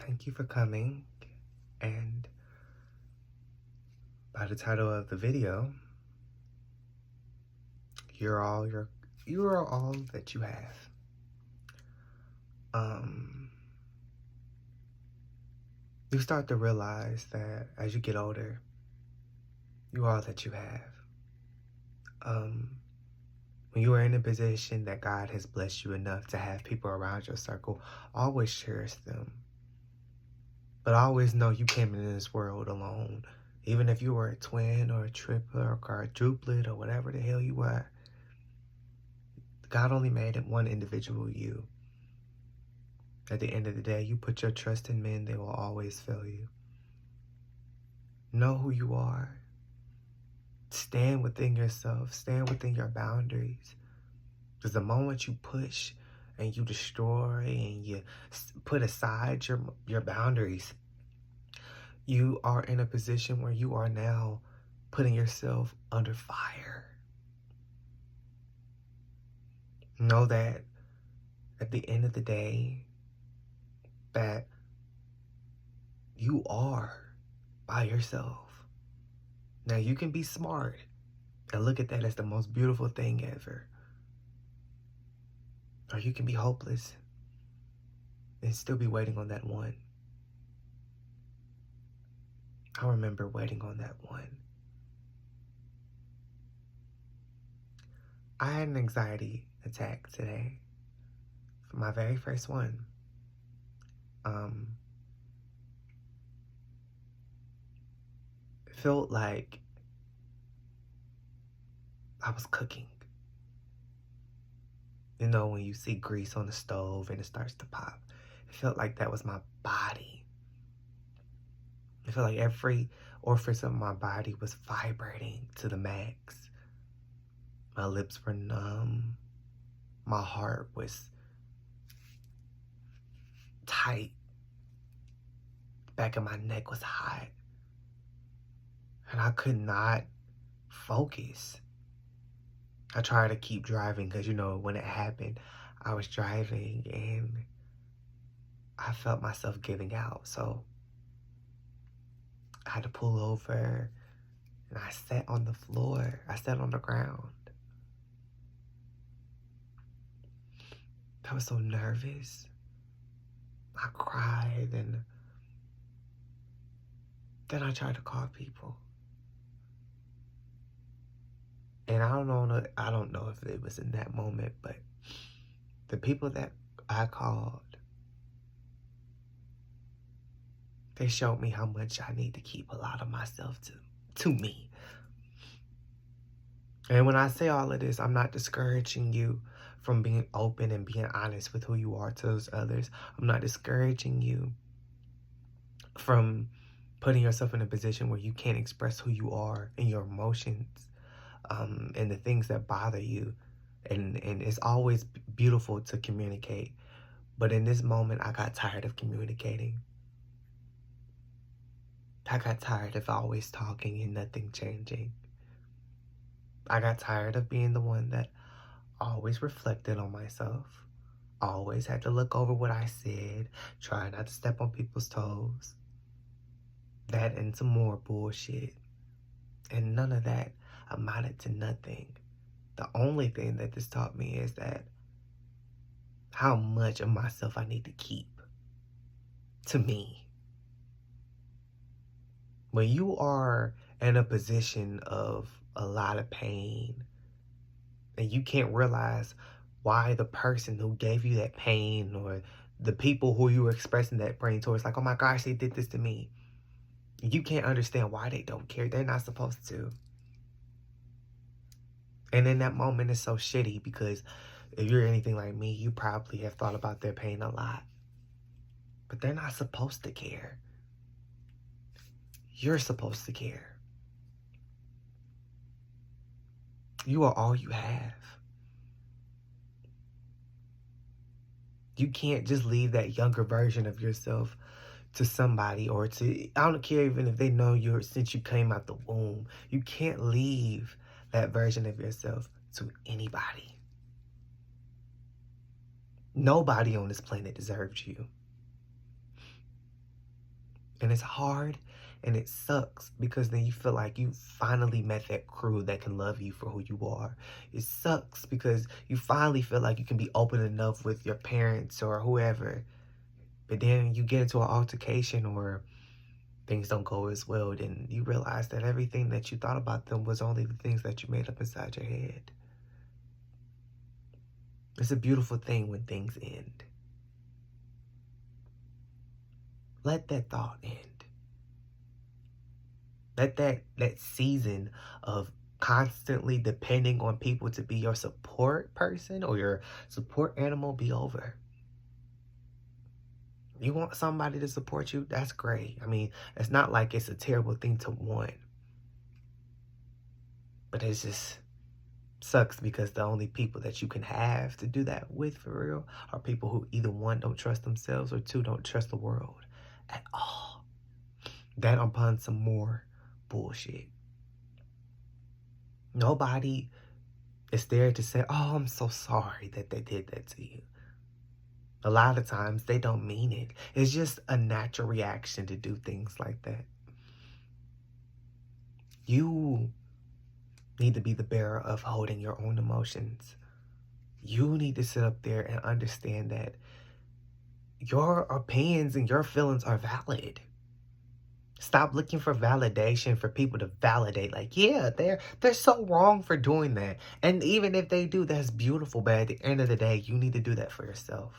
Thank you for coming. And by the title of the video, you are all that you have. You start to realize that as you get older, you are all that you have. When you are in a position that God has blessed you enough to have people around your circle, always cherish them. But always know you came into this world alone. Even if you were a twin or a triplet or a quadruplet or whatever the hell you were, God only made it one individual you. At the end of the day, you put your trust in men, they will always fail you. Know who you are. Stand within yourself. Stand within your boundaries. Because the moment you push and you destroy and you put aside your boundaries, you are in a position where you are now putting yourself under fire. Know that at the end of the day, that you are by yourself. Now, you can be smart and look at that as the most beautiful thing ever. Or you can be hopeless and still be waiting on that one. I remember waiting on that one. I had an anxiety attack today for my very first one. It felt like I was cooking. You know, when you see grease on the stove and it starts to pop. It felt like that was my body. It felt like every orifice of my body was vibrating to the max. My lips were numb. My heart was tight. The back of my neck was hot. And I could not focus. I tried to keep driving because, you know, when it happened, I was driving and I felt myself giving out. So I had to pull over and I sat on the floor. I sat on the ground. I was so nervous. I cried and then I tried to call people. And I don't know if it was in that moment, but the people that I called, they showed me how much I need to keep a lot of myself to me. And when I say all of this, I'm not discouraging you from being open and being honest with who you are to those others. I'm not discouraging you from putting yourself in a position where you can't express who you are and your emotions and the things that bother you. And it's always beautiful to communicate. But in this moment, I got tired of communicating. I got tired of always talking and nothing changing. I got tired of being the one that always reflected on myself, always had to look over what I said, try not to step on people's toes. That and some more bullshit. And none of that amounted to nothing. The only thing that this taught me is that how much of myself I need to keep to me. When you are in a position of a lot of pain and you can't realize why the person who gave you that pain or the people who you were expressing that pain towards, like, oh my gosh, they did this to me. You can't understand why they don't care. They're not supposed to. And in that moment, it's so shitty because if you're anything like me, you probably have thought about their pain a lot. But they're not supposed to care. You're supposed to care. You are all you have. You can't just leave that younger version of yourself to somebody or to, I don't care even if they know you since you came out the womb. You can't leave that version of yourself to anybody. Nobody on this planet deserves you. And it's hard and it sucks because then you feel like you finally met that crew that can love you for who you are. It sucks because you finally feel like you can be open enough with your parents or whoever. But then you get into an altercation or things don't go as well, then you realize that everything that you thought about them was only the things that you made up inside your head. It's a beautiful thing when things end. Let that thought end. Let that season of constantly depending on people to be your support person or your support animal be over. You want somebody to support you? That's great. I mean, it's not like it's a terrible thing to want. But it just sucks because the only people that you can have to do that with for real are people who either one, don't trust themselves, or two, don't trust the world at all. That upon some more bullshit. Nobody is there to say, oh, I'm so sorry that they did that to you. A lot of times they don't mean it. It's just a natural reaction to do things like that. You need to be the bearer of holding your own emotions. You need to sit up there and understand that your opinions and your feelings are valid. Stop looking for validation for people to validate. Like, yeah, they're so wrong for doing that. And even if they do, that's beautiful. But at the end of the day, you need to do that for yourself.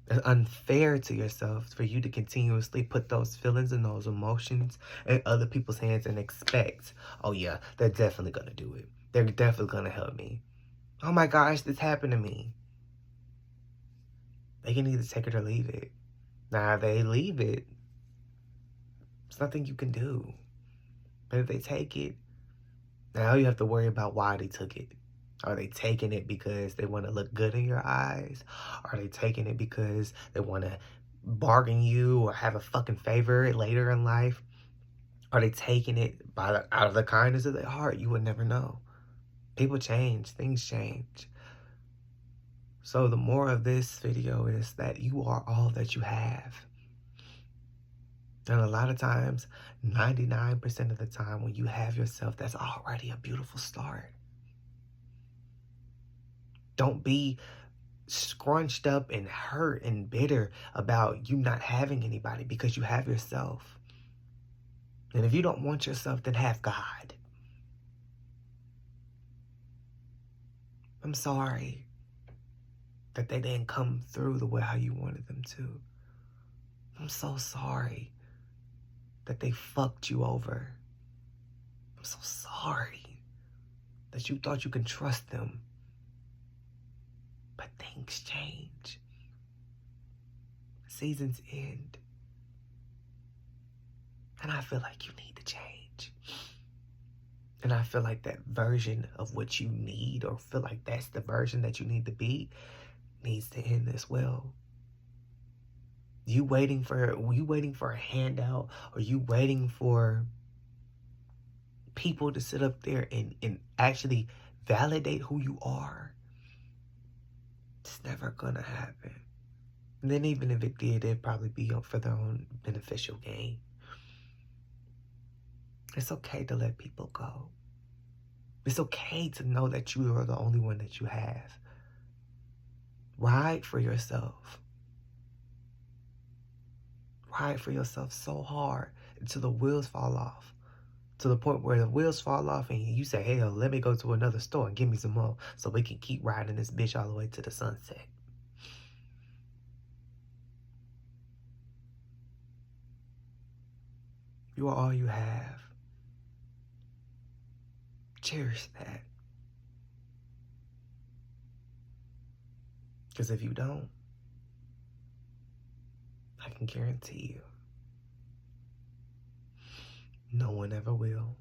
It's unfair to yourself for you to continuously put those feelings and those emotions in other people's hands and expect, oh yeah, they're definitely going to do it. They're definitely going to help me. Oh my gosh, this happened to me. They can either take it or leave it. Now, if they leave it, there's nothing you can do. But if they take it, now you have to worry about why they took it. Are they taking it because they want to look good in your eyes? Are they taking it because they want to bargain you or have a fucking favor later in life? Are they taking it out of the kindness of their heart? You would never know. People change. Things change. So the more of this video is that you are all that you have. And a lot of times, 99% of the time when you have yourself, that's already a beautiful start. Don't be scrunched up and hurt and bitter about you not having anybody because you have yourself. And if you don't want yourself, then have God. I'm sorry that they didn't come through the way how you wanted them to. I'm so sorry that they fucked you over. I'm so sorry that you thought you can trust them. But things change. Seasons end. And I feel like you need to change. And I feel like that version of what you need, or feel like that's the version that you need to be, needs to end as well. You waiting for a handout, or you waiting for people to sit up there and actually validate who you are, it's never gonna happen. And then even if it did, it'd probably be for their own beneficial gain. It's okay to let people go. It's okay to know that you are the only one that you have. Ride for yourself. Ride for yourself so hard until the wheels fall off. To the point where the wheels fall off and you say, hell, let me go to another store and give me some more so we can keep riding this bitch all the way to the sunset. You are all you have. Cherish that. Because if you don't, I can guarantee you, no one ever will.